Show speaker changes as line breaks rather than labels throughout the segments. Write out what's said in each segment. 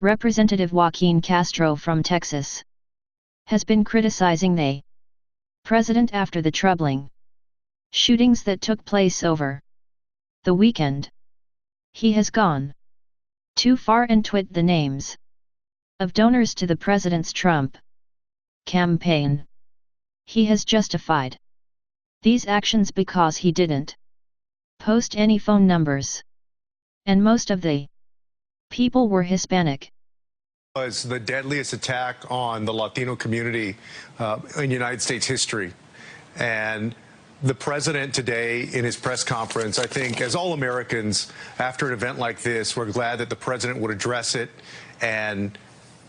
Representative Joaquin Castro from Texas has been criticizing the president after the troubling shootings that took place over the weekend. He has gone too far and twit the names of donors to the president's Trump campaign. He has justified these actions because he didn't post any phone numbers, and most of the people were Hispanic.
Was the deadliest attack on the Latino community in United States history. And the president today in his press conference, I think, as all Americans, after an event like this, we're glad that the president would address it and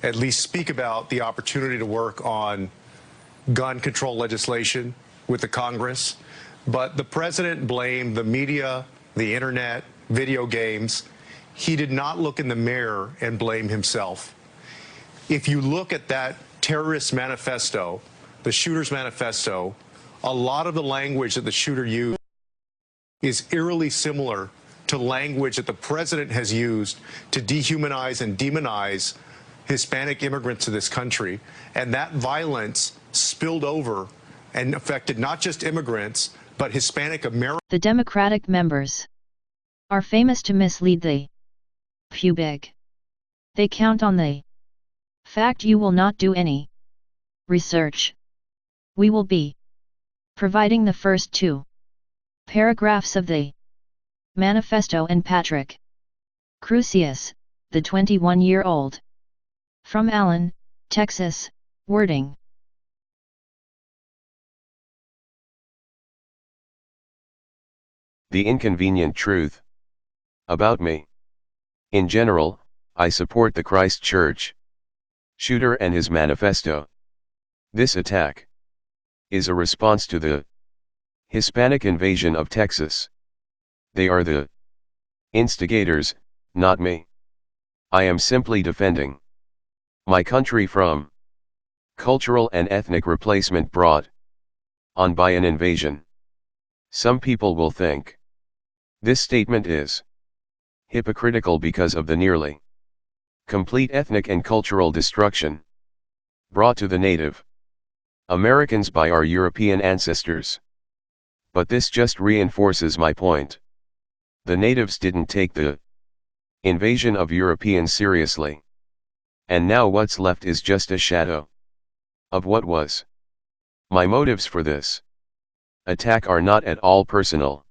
at least speak about the opportunity to work on gun control legislation with the Congress. But the president blamed the media, the internet, video games. He did not look in the mirror and blame himself. If you look at that terrorist manifesto, the shooter's manifesto, a lot of the language that the shooter used is eerily similar to language that the president has used to dehumanize and demonize Hispanic immigrants to this country. And that violence spilled over and affected not just immigrants, but Hispanic Americans.
The Democratic members are famous to mislead the public. They count on the fact you will not do any research. We will be providing the first 2 paragraphs of the manifesto, and Patrick Crusius, the 21-year-old from Allen, Texas, wording.
The inconvenient truth about me. In general, I support the Christ Church shooter and his manifesto. This attack is a response to the Hispanic invasion of Texas. They are the instigators, not me. I am simply defending my country from cultural and ethnic replacement brought on by an invasion. Some people will think this statement is hypocritical because of the nearly complete ethnic and cultural destruction brought to the Native Americans by our European ancestors. But this just reinforces my point. The natives didn't take the invasion of Europeans seriously. And now what's left is just a shadow of what was. My motives for this attack are not at all personal.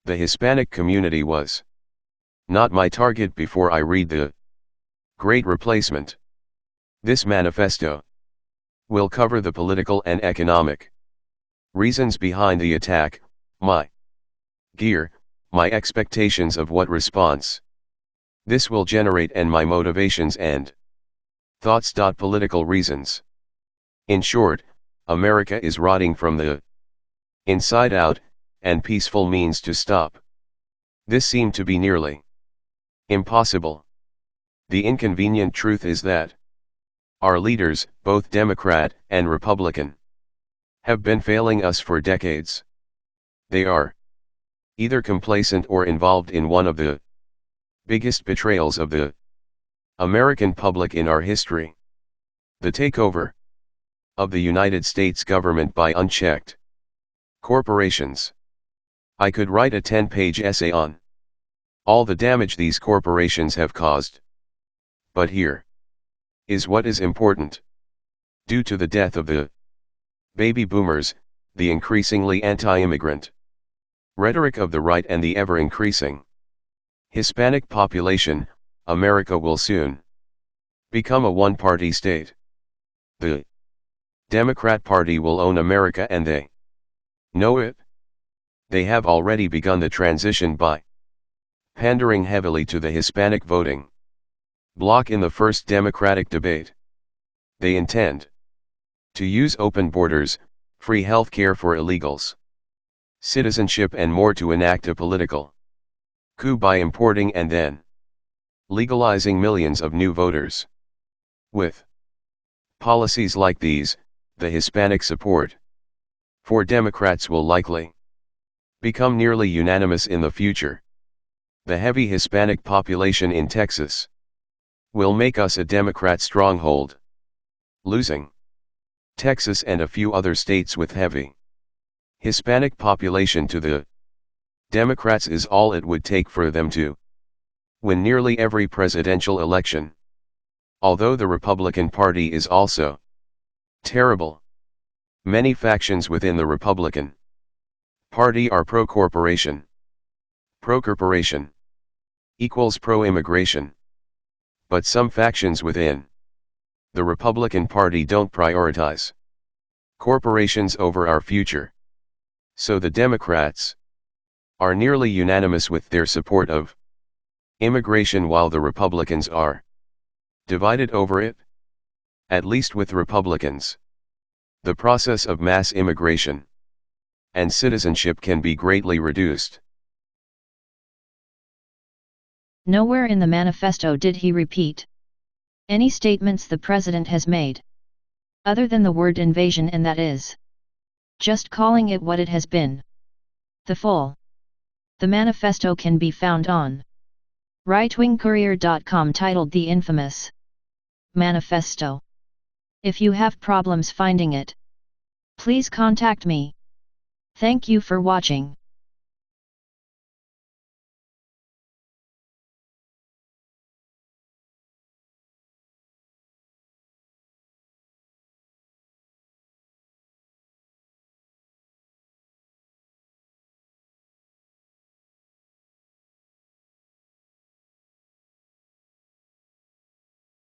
The Hispanic community was not my target before I read the Great Replacement. This manifesto will cover the political and economic reasons behind the attack, my gear, my expectations of what response this will generate, and my motivations and thoughts. Political reasons. In short, America is rotting from the inside out, and peaceful means to stop this seem to be nearly impossible. The inconvenient truth is that our leaders, both Democrat and Republican, have been failing us for decades. They are either complacent or involved in one of the biggest betrayals of the American public in our history: the takeover of the United States government by unchecked corporations. I could write a 10-page essay on all the damage these corporations have caused. But here is what is important. Due to the death of the baby boomers, the increasingly anti-immigrant rhetoric of the right, and the ever-increasing Hispanic population, America will soon become a one-party state. The Democrat Party will own America, and they know it. They have already begun the transition by pandering heavily to the Hispanic voting bloc in the first Democratic debate. They intend to use open borders, free health care for illegals, citizenship and more to enact a political coup by importing and then legalizing millions of new voters. With policies like these, the Hispanic support for Democrats will likely become nearly unanimous in the future. The heavy Hispanic population in Texas will make us a Democrat stronghold. Losing Texas and a few other states with heavy Hispanic population to the Democrats is all it would take for them to win nearly every presidential election. Although the Republican Party is also terrible. Many factions within the Republican Party are pro-corporation. Pro-corporation equals pro-immigration. But some factions within the Republican Party don't prioritize corporations over our future. So the Democrats are nearly unanimous with their support of immigration while the Republicans are divided over it. At least with Republicans, the process of mass immigration and citizenship can be greatly reduced.
Nowhere in the manifesto did he repeat any statements the president has made, other than the word invasion, and that is just calling it what it has been. The manifesto can be found on rightwingcourier.com titled The Infamous Manifesto. If you have problems finding it, please contact me. Thank you for watching.